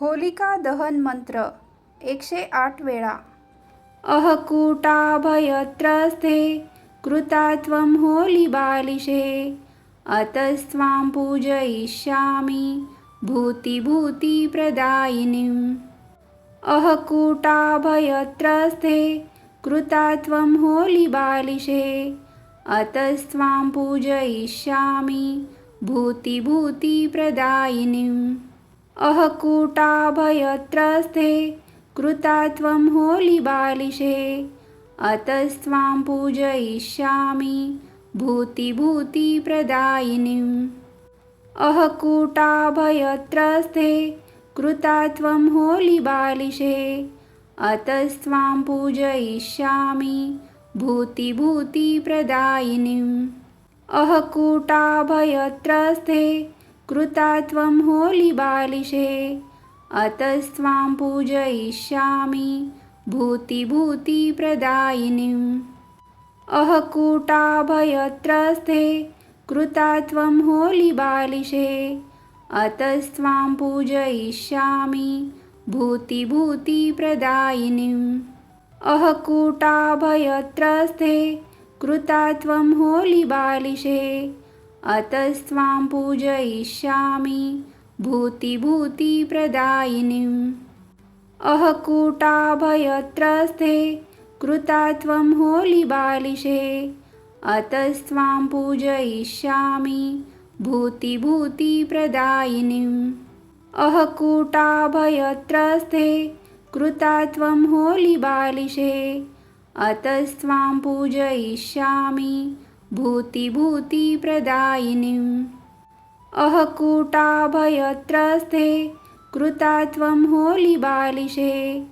होलिका दहन मंत्र 108 वेळा। अहकूटाभयत्रस्थे कृता त्वं होलिबालिशे अतस्त्वां पूजयिष्यामि भूतिप्रदायिनीम्। अहकूटाभयत्रस्थे कृता त्वं होलिबालिशे अतस्त्वां पूजयिष्यामि भूतिप्रदायिनीम्। अहकूटाभयत्रस्थे कृता त्वं होलिबालिशे अतस्त्वां पूजयिष्यामि भूतिप्रदायिनीम्। अहकूटाभयत्रस्थे कृता त्वं होलिबालिशे अतस्त्वां पूजयिष्यामि भूतिप्रदायिनीम्। अहकूटाभयत्रस्थे कृता त्वं होलिबालिशे अतस्त्वां पूजयिष्यामि भूतिप्रदायिनीम्। अहकूटाभयत्रस्थे कृता त्वं होलिबालिशे अतस्त्वां पूजयिष्यामि भूतिप्रदायिनीम्। अहकूटाभयत्रस्थे कृता त्वं होलिबालिशे अतस्त्वां पूजयिष्यामि भूतिप्रदायिनीम्। अहकूटाभयत्रस्थे कृता त्वं होलिबालिशे अतस्त्वां पूजयिष्यामि भूतिप्रदायिनीम्। अहकूटाभयत्रस्थे कृता त्वं होलिबालिशे अतस्त्वां पूजयिष्यामि भूतिप्रदायिनीम्। अहकूटाभयत्रस्थे कृता त्वं होलिबालिशे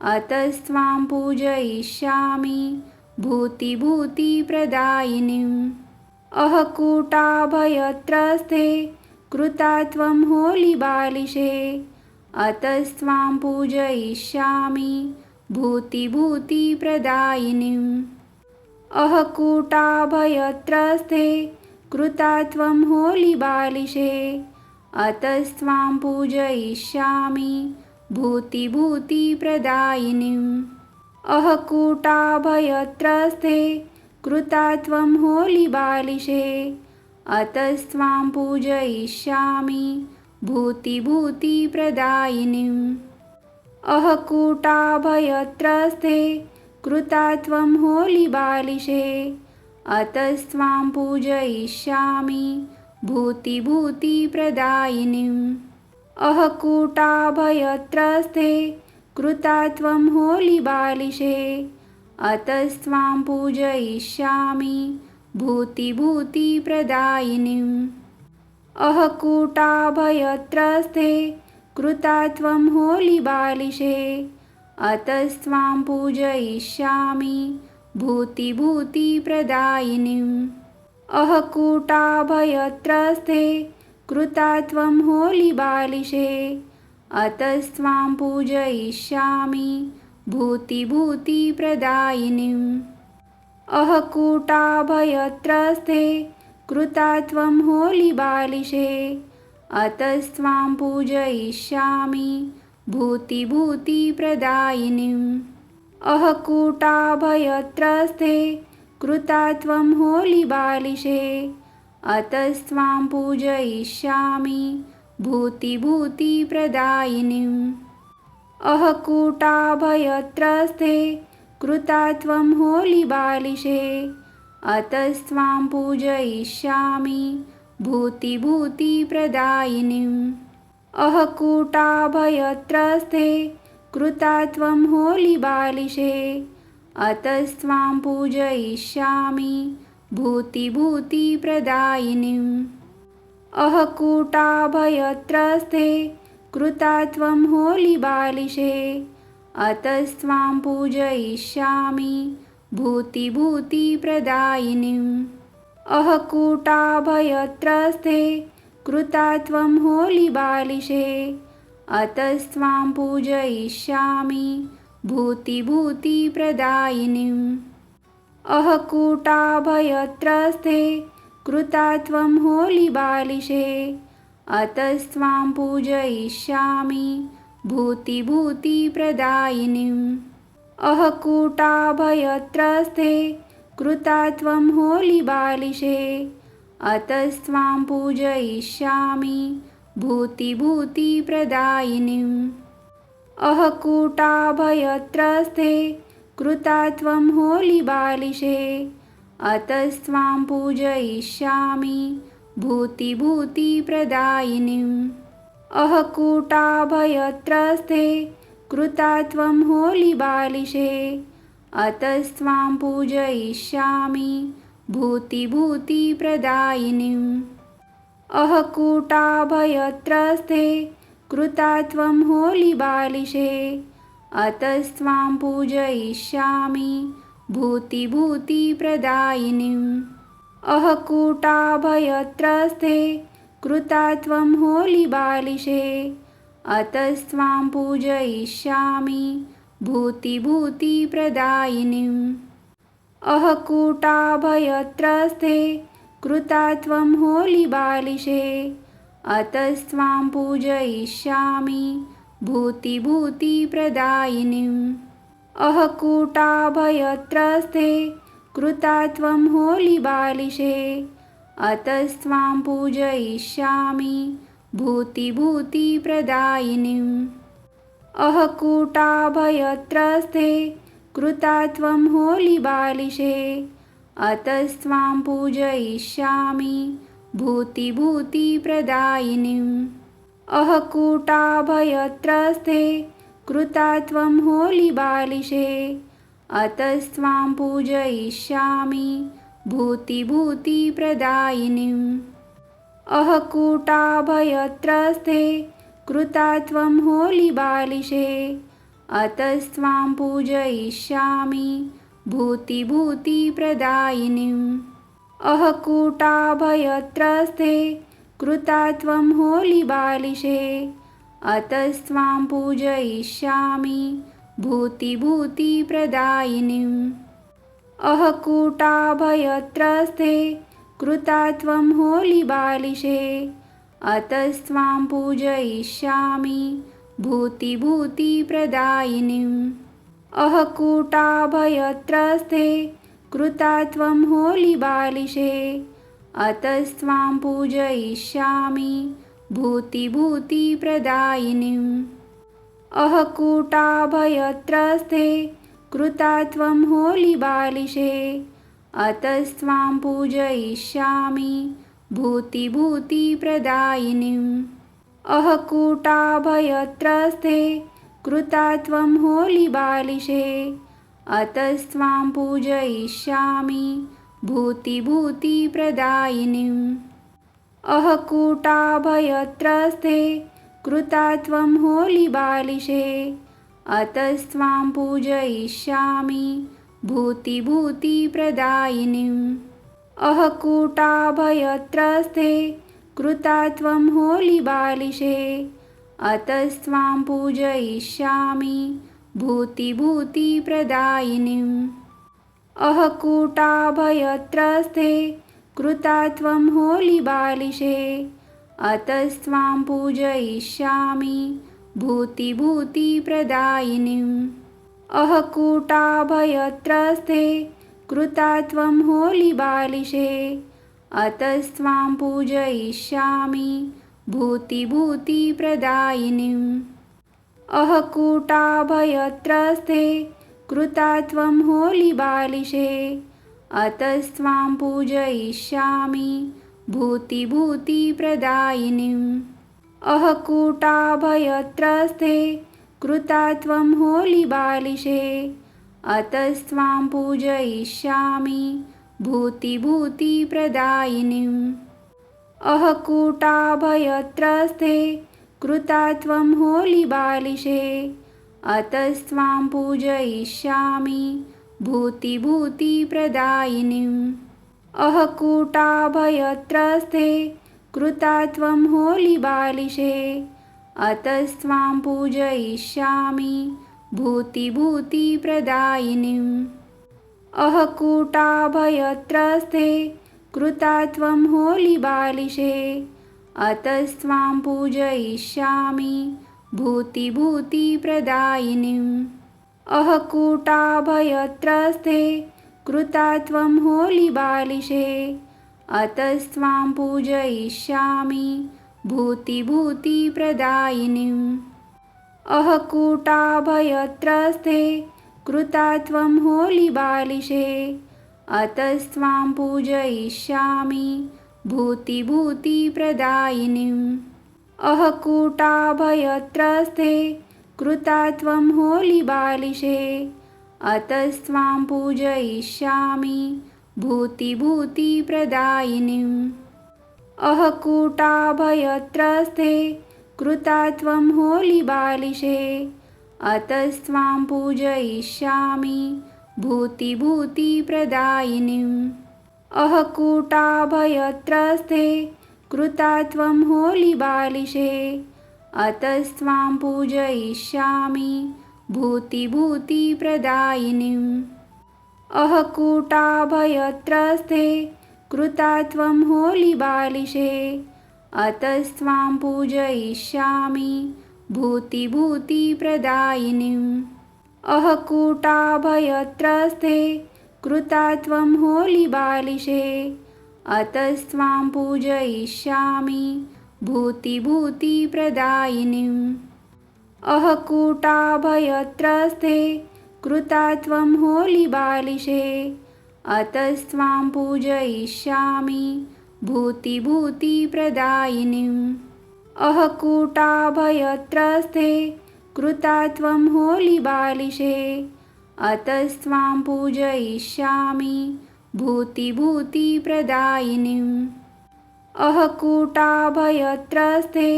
अतस्त्वां पूजयिष्यामि भूतिप्रदायिनीम्। अहकूटाभयत्रस्थे कृता त्वं होलिबालिशे अतस्त्वां पूजयिष्यामि भूतिप्रदायिनीम्। अहकूटाभयत्रस्थे कृता त्वं होलिबालिशे अतस्त्वां पूजयिष्यामि भूतिप्रदायिनीम्। अहकूटाभयत्रस्थे कृता त्वं होलिबालिशे अतस्त्वां पूजयिष्यामि भूतिप्रदायिनीम्। अहकूटाभयत्रस्थे कृता त्वं होलिबालिशे अतस्त्वां पूजयिष्यामि भूतिप्रदायिनीम्। अहकूटाभयत्रस्थे कृता त्वं होलिबालिशे अतस्त्वां पूजयिष्यामि भूतिप्रदायिनीम्। अहकूटाभयत्रस्थे कृता त्वं होलिबालिशे अतस्त्वां पूजयिष्यामि भूतिप्रदायिनीम्। अहकूटाभयत्रस्थे कृता त्वं होलिबालिशे अतस्त्वां पूजयिष्यामि भूतिप्रदायिनीम्। अहकूटाभयत्रस्थे कृता त्वं होलिबालिशे अतस्त्वां पूजयिष्यामि भूतिप्रदायिनीम्। अहकूटाभयत्रस्थे कृता त्वं होलिबालिशे अतस्त्वां पूजयिष्यामि भूतिप्रदायिनीम्। अहकूटाभयत्रस्थे कृता त्वं होलिबालिशे अतस्त्वां पूजयिष्यामि भूतिप्रदायिनीम्। अहकूटाभयत्रस्थे कृता त्वं होलिबालिशे अतस्त्वां पूजयिष्यामि भूतिप्रदायिनीम्। अहकूटाभयत्रस्थे कृता त्वं होलिबालिशे अतस्त्वां पूजयिष्यामि भूतिप्रदायिनीम्। अहकूटाभयत्रस्थे कृता त्वं होलिबालिशे अतस्त्वां पूजयिष्यामि भूतिप्रदायिनीम्। अहकूटाभयत्रस्थे कृता त्वं होलिबालिशे अतस्त्वां पूजयिष्यामि भूतिभूतिप्रदायिनीम् अहकूटाभयत्रस्थे कृता त्वं होलिबालिशे अतस्त्वां पूजयिष्यामि भूतिभूतिप्रदायिनीम् अहकूटाभयत्रस्थे कृता त्वं होलिबालिशे अतस्त्वां पूजयिष्यामि भूतिभूतिप्रदायिनीम् अहकूटाभयत्रस्थे कृता त्वं होलिबालिशे अतस्त्वां पूजयिष्यामि भूतिभूतिप्रदायिनीम् अहकूटाभयत्रस्थे कृता त्वं होलिबालिशे अतस्त्वां पूजयिष्यामि भूतिभूतिप्रदायिनीम् अहकूटाभयत्रस्थे कृता त्वं होलिबालिशे अतस्त्वां पूजयिष्यामि भूतिभूतिप्रदायिनीम् अहकूटाभयत्रस्थे कृता त्वं होलिबालिशे अतस्त्वां पूजयिष्यामि भूतिभूतिप्रदायिनीम् अहकूटाभयत्रस्थे कृता त्वं होलिबालिशे अतस्त्वां पूजयिष्यामि भूतिभूतिप्रदायिनीम् अहकूटाभयत्रस्थे कृता त्वं होलिबालिशे अतस्त्वां पूजयिष्यामि भूतिभूतिप्रदायिनीम् अहकूटाभयत्रस्थे कृता त्वं होलिबालिशे अतस्त्वां पूजयिष्यामि भूतिभूतिप्रदायिनीम् अहकूटाभयत्रस्थे कृता त्वं होलिबालिशे अतस्त्वां पूजयिष्यामि भूतिभूतिप्रदायिनीम् अहकूटाभयत्रस्थे कृता त्वं होलिबालिशे अतस्त्वां पूजयिष्यामि भूतिभूतिप्रदायिनीम् अहकूटाभयत्रस्थे कृता त्वं होलिबालिशे अतस्त्वां पूजयिष्यामि भूतिभूतिप्रदायिनीम् अहकूटाभयत्रस्थे कृता त्वं होलिबालिशे अतस्त्वां पूजयिष्यामि भूतिभूतिप्रदायिनीम् अहकूटाभयत्रस्थे कृता त्वं होलिबालिशे अतस्त्वां पूजयिष्यामि भूतिभूतिप्रदायिनीम् अहकूटाभयत्रस्थे कृता त्वं होलिबालिशे अतस्त्वां पूजयिष्यामि भूतिभूतिप्रदायिनीम् अहकूटाभयत्रस्थे कृता त्वं होलिबालिशे अतस्त्वां पूजयिष्यामि भूतिभूतिप्रदायिनीम् अहकूटाभयत्रस्थे कृता त्वं होलिबालिशे अतस्त्वां पूजयिष्यामि भूतिभूतिप्रदायिनीम् अहकूटाभयत्रस्थे कृता त्वं होलिबालिशे अतस्त्वां पूजयिष्यामि भूतिभूतिप्रदायिनीम् अहकूटाभयत्रस्थे कृता त्वं होलिबालिशे अतस्त्वां पूजयिष्यामि भूतिभूतिप्रदायिनीम् अहकूटाभयत्रस्थे कृता त्वं होलिबालिशे अतस्त्वां पूजयिष्यामि भूतिभूतिप्रदायिनीम् अहकूटाभयत्रस्थे कृता त्वं होलिबालिशे अतस्त्वां पूजयिष्यामि भूतिभूतिप्रदायिनीम् अहकूटाभयत्रस्थे कृता त्वं होलिबालिशे अतस्त्वां पूजयिष्यामि भूतिभूतिप्रदायिनीम् अहकूटाभयत्रस्थे कृता त्वं होलिबालिशे अतस्त्वां पूजयिष्यामि भूतिभूतिप्रदायिनीम् अहकूटाभयत्रस्थे कृता त्वं होलिबालिशे अतस्त्वां पूजयिष्यामि भूतिभूतिप्रदायिनीम् अहकूटाभयत्रस्थे कृता त्वं होलिबालिशे अतस्त्वां पूजयिष्यामि भूतिभूतिप्रदायिनीम् अहकूटाभयत्रस्थे कृता त्वं होलिबालिशे अतस्त्वां पूजयिष्यामि भूतिभूतिप्रदायिनीम् अहकूटाभयत्रस्थे कृता त्वं होलिबालिशे अतस्त्वां पूजयिष्यामि भूतिभूतिप्रदायिनीम् अहकूटाभयत्रस्थे कृता त्वं होलिबालिशे अतस्त्वां पूजयिष्यामि भूतिभूतिप्रदायिनीम् अहकूटाभयत्रस्थे कृता त्वं होलिबालिशे अतस्त्वां पूजयिष्यामि भूतिभूतिप्रदायिनीम् अहकूटाभयत्रस्थे कृता त्वं होलिबालिशे अतस्त्वां पूजयिष्यामि भूतिभूतिप्रदायिनीम् अहकूटाभयत्रस्थे कृता त्वं होलिबालिशे अतस्त्वां पूजयिष्यामि भूतिभूतिप्रदायिनीम् अहकूटाभयत्रस्थे कृता त्वं होलिबालिशे अतस्त्वां पूजयिष्यामि भूतिभूतिप्रदायिनीम् अहकूटाभयत्रस्थे कृता त्वं होलिबालिशे अतस्त्वां पूजयिष्यामि भूतिभूतिप्रदायिनीम् अहकूटाभयत्रस्थे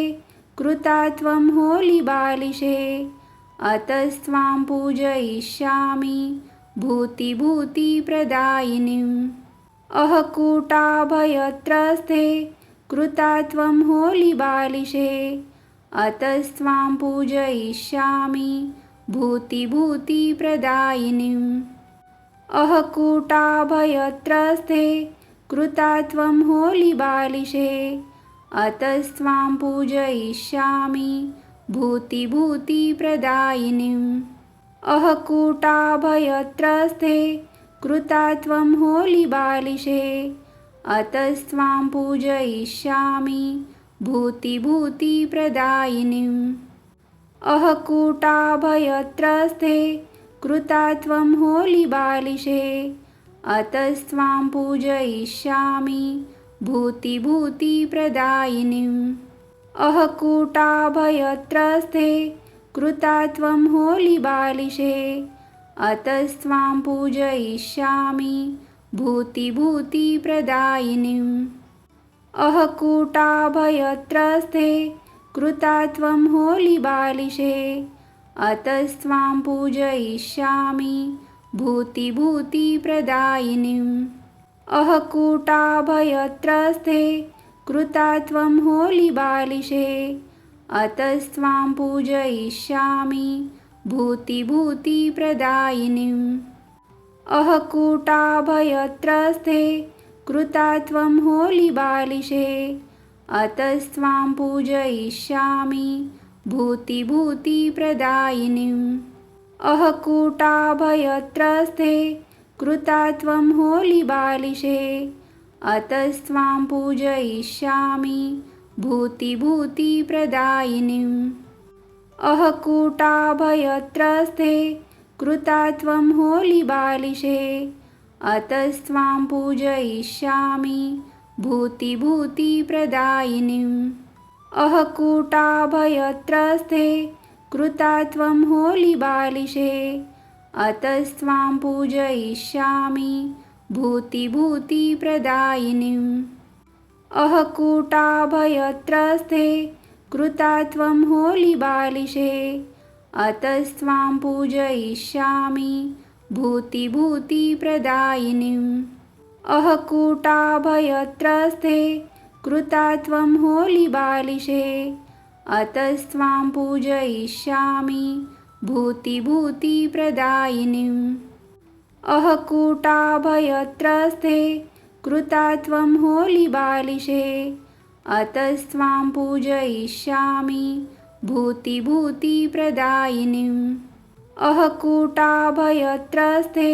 कृता त्वं होलिबालिशे अतस्त्वां पूजयिष्यामि भूतिभूतिप्रदायिनीम् अहकूटाभयत्रस्थे कृता त्वं होलिबालिशे अतस्त्वां पूजयिष्यामि भूतिभूतिप्रदायिनीम् अहकूटाभयत्रस्थे कृता त्वं होलिबालिशे अतस्त्वां पूजयिष्यामि भूतिभूतिप्रदायिनीम् अहकूटाभयत्रस्थे कृता त्वं होलिबालिशे अतस्त्वां पूजयिष्यामि भूतिभूतिप्रदायिनीम् अहकूटाभयत्रस्थे कृता त्वं होलिबालिशे अतस्त्वां पूजयिष्यामि भूतिभूतिप्रदायिनीम् अहकूटाभयत्रस्थे कृता त्वं होलिबालिशे अतस्त्वां पूजयिष्यामि भूतिभूतिप्रदायिनीम् अहकूटाभयत्रस्थे कृता त्वं होलिबालिशे अतस्त्वां पूजयिष्यामि भूतिभूतिप्रदायिनीम् अहकूटाभयत्रस्थे कृता त्वं होलिबालिशे अतस्त्वां पूजयिष्यामि भूतिभूतिप्रदायिनीम् अहकूटाभयत्रस्थे कृता त्वं होलिबालिशे अतस्त्वां पूजयिष्यामि भूतिभूतिप्रदायिनीम् अहकूटाभयत्रस्थे कृता त्वं होलिबालिशे अतस्त्वां पूजयिष्यामि भूतिभूतिप्रदायिनीम् अहकूटाभयत्रस्थे कृता त्वं होलिबालिशे अतस्त्वां पूजयिष्यामि भूतिभूतिप्रदायिनीम् अहकूटाभयत्रस्थे कृता त्वं होलिबालिशे अतस्त्वां पूजयिष्यामि भूतिभूतिप्रदायिनीम् अहकूटाभयत्रस्थे कृता त्वं होलिबालिशे अतस्त्वां पूजयिष्यामि भूतिभूतिप्रदायिनीम् अहकूटाभयत्रस्थे कृता त्वं होलिबालिशे अतस्त्वां पूजयिष्यामि भूतिभूतिप्रदायिनीम् अहकूटाभयत्रस्थे कृता त्वं होलिबालिशे अतस्त्वां पूजयिष्यामि भूतिभूतिप्रदायिनीम् अहकूटाभयत्रस्थे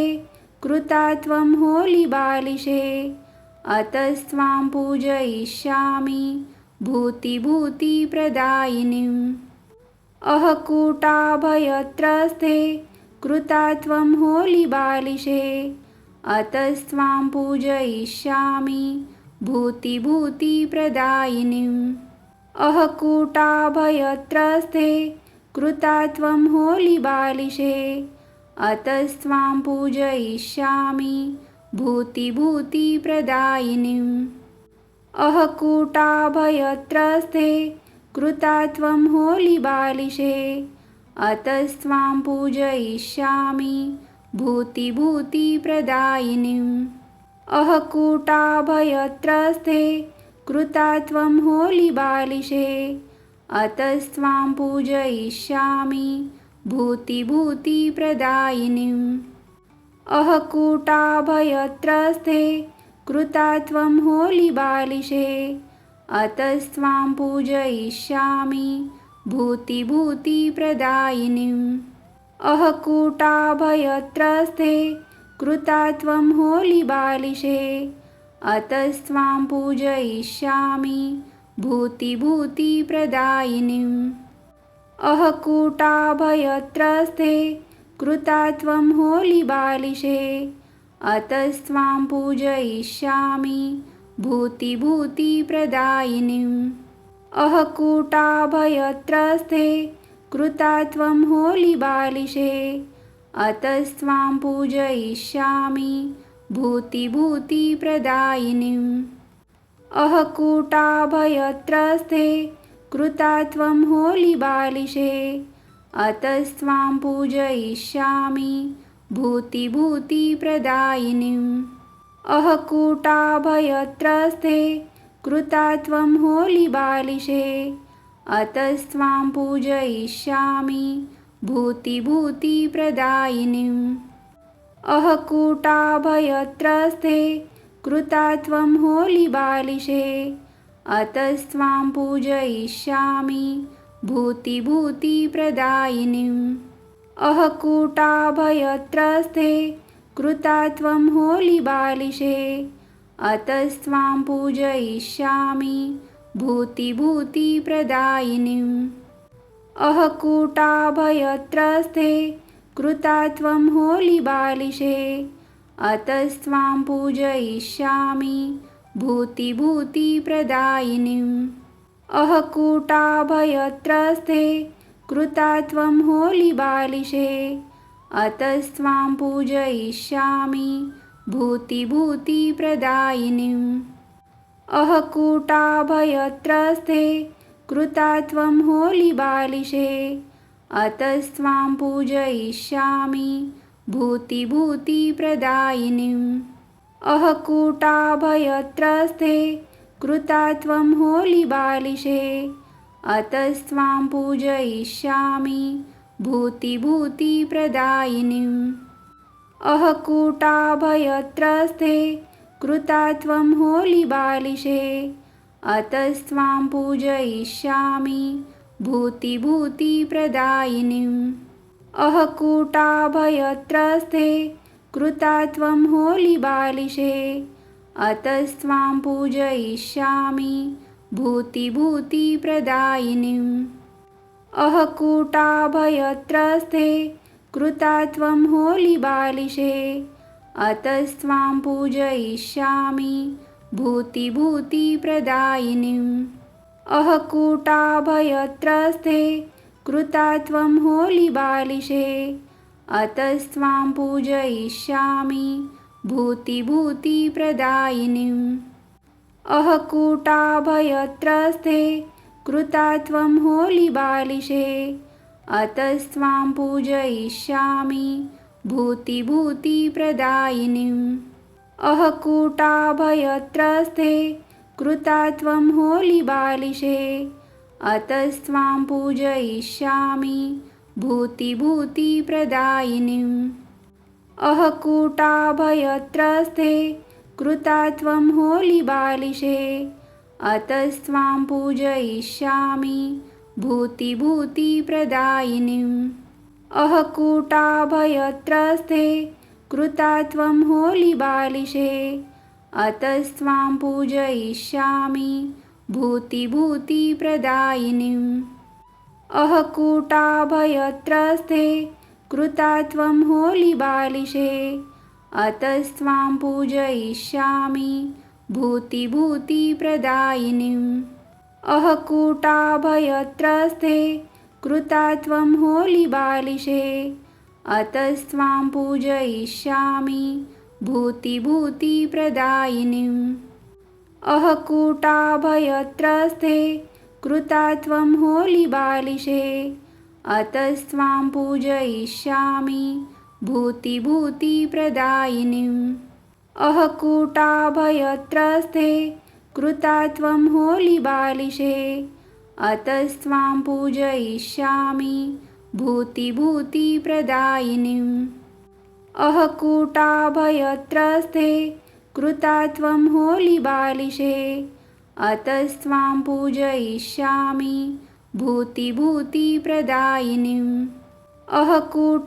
कृता त्वं होलिबालिशे अतस्त्वां पूजयिष्यामि भूतिभूतिप्रदायिनीम् अहकूटाभयत्रस्थे कृता त्वं होलिबालिशे अतस्त्वां पूजयिष्यामि भूतिभूतिप्रदायिनीम् अहकूटाभयत्रस्थे कृता त्वं होलिबालिशे अतस्त्वां पूजयिष्यामि भूतिभूतिप्रदायिनीम् अहकूटाभयत्रस्थे कृता त्वं होलिबालिशे अतस्त्वां पूजयिष्यामि भूतिभूतिप्रदायिनीम् अहकूटाभयत्रस्थे कृता त्वं होलिबालिशे अतस्त्वां पूजयिष्यामि भूतिभूतिप्रदायिनीम् अहकूटाभयत्रस्थे कृता त्वं होलिबालिशे अतस्त्वां पूजयिष्यामि भूतिभूतिप्रदायिनीम् अहकूटाभयत्रस्थे कृता त्वं होलिबालिशे अतस्त्वां पूजयिष्यामि भूतिभूतिप्रदायिनीम् अहकूटाभयत्रस्थे कृता त्वं होलिबालिशे अतस्त्वां पूजयिष्यामि भूतिभूतिप्रदायिनीम् अहकूटाभयत्रस्थे कृता त्वं होलिबालिशे अतस्त्वां पूजयिष्यामि भूतिभूतिप्रदायिनीम् अहकूटाभयत्रस्थे कृता त्वं होलिबालिशे अतस्त्वां पूजयिष्यामि भूतिभूतिप्रदायिनीम् अहकूटाभयत्रस्थे कृता त्वं होलिबालिशे अतस्त्वां पूजयिष्यामि भूतिभूतिप्रदायिनीम् अहकूटाभयत्रस्थे कृता त्वं होलिबालिशे अतस्त्वां पूजयिष्यामि भूतिभूतिप्रदायिनीम् अहकूटाभयत्रस्थे कृता त्वं होलिबालिशे अतस्त्वां पूजयिष्यामि भूतिभूतिप्रदायिनीम् अहकूटाभयत्रस्थे कृता त्वं होलिबालिशे अतस्त्वां पूजयिष्यामि भूतिभूतिप्रदायिनीम् अहकूटाभयत्रस्थे कृता त्वं होलिबालिशे अतस्त्वां पूजयिष्यामि भूतिभूतिप्रदायिनीम् अहकूटाभयत्रस्थे कृता त्वं होलिबालिशे अतस्त्वां पूजयिष्यामि भूतिभूतिप्रदायिनीम् अहकूटाभयत्रस्थे कृता त्वं होलिबालिशे अतस्त्वां पूजयिष्यामि भूतिभूतिप्रदायिनीम् अहकूटाभयत्रस्थे कृता त्वं होलिबालिशे अतस्त्वां पूजयिष्यामि भूतिभूतिप्रदायिनीम् अहकूटाभयत्रस्थे कृता त्वं होलिबालिशे अतस्त्वां पूजयिष्यामि भूतिभूतिप्रदायिनीम् अहकूटाभयत्रस्थे कृता त्वं होलिबालिशे अतस्त्वां पूजयिष्यामि भूतिभूतिप्रदायिनीम् अहकूटाभयत्रस्थे कृता त्वं होलिबालिशे अतस्त्वां पूजयिष्यामि भूतिभूतिप्रदायिनीम् अहकूटाभयत्रस्थे कृता त्वं होलिबालिशे अतस्त्वां पूजयिष्यामि भूतिभूतिप्रदायिनीम् अहकूटाभयत्रस्थे कृता त्वं होलिबालिशे अतस्त्वां पूजयिष्यामि भूतिभूतिप्रदायिनीम् अहकूटाभयत्रस्थे कृता त्वं होलिबालिशे अतस्त्वां पूजयिष्यामि भूतिभूतिप्रदायिनीम् अहकूटाभयत्रस्थे कृता त्वं होलिबालिशे अतस्त्वां पूजयिष्यामि भूतिभूतिप्रदायिनीम् अहकूटाभयत्रस्थे कृता त्वं होलिबालिशे अतस्त्वां पूजयिष्यामि भूतिभूतिप्रदायिनीम् अहकूटाभयत्रस्थे कृता त्वं होलिबालिशे अतस्त्वां पूजयिष्यामि भूतिभूतिप्रदायिनीम् अहकूटाभयत्रस्थे कृता त्वं होलिबालिशे अतस्त्वां पूजयिष्यामि भूतिभूतिप्रदायिनीम् अहकूटाभयत्रस्थे कृता त्वं होलिबालिशे अतस्त्वां पूजयिष्यामि भूतिभूतिप्रदायिनीम् अहकूटाभयत्रस्थे कृता त्वं होलिबालिशे अतस्त्वां पूजयिष्यामि भूतिभूतिप्रदायिनीम् अहकूटाभयत्रस्थे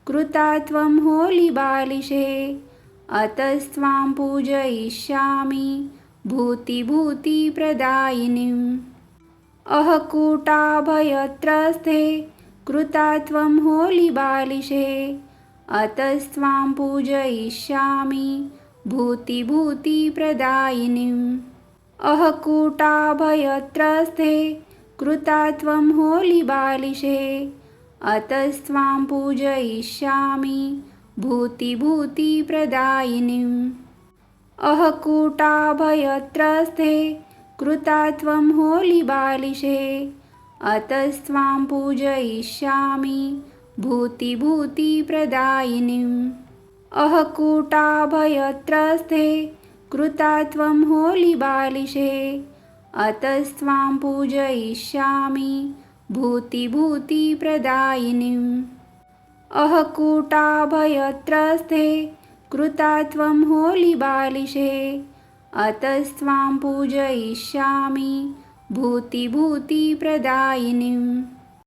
कृता त्वं होलिबालिशे अतस्त्वां पूजयिष्यामि भूतिभूतिप्रदायिनीम् अहकूटाभयत्रस्थे कृता त्वं होलिबालिशे अतस्त्वां पूजयिष्यामि भूतिभूतिप्रदायिनीम् अहकूटाभयत्रस्थे कृता त्वं होलिबालिशे अतस्त्वां पूजयिष्यामि भूतिभूतिप्रदायिनीम् अहकूटाभयत्रस्थे कृता त्वं होलिबालिशे अतस्त्वां पूजयिष्यामि भूतिभूतिप्रदायिनीम् अहकूटाभयत्रस्थे कृता त्वं होलिबालिशे अतस्त्वां पूजयिष्यामि भूतिभूतिप्रदायिनीम् अहकूटाभयत्रस्थे कृता त्वं होलिबालिशे अतस्त्वां पूजयिष्यामि भूतिभूतिप्रदायिनीम्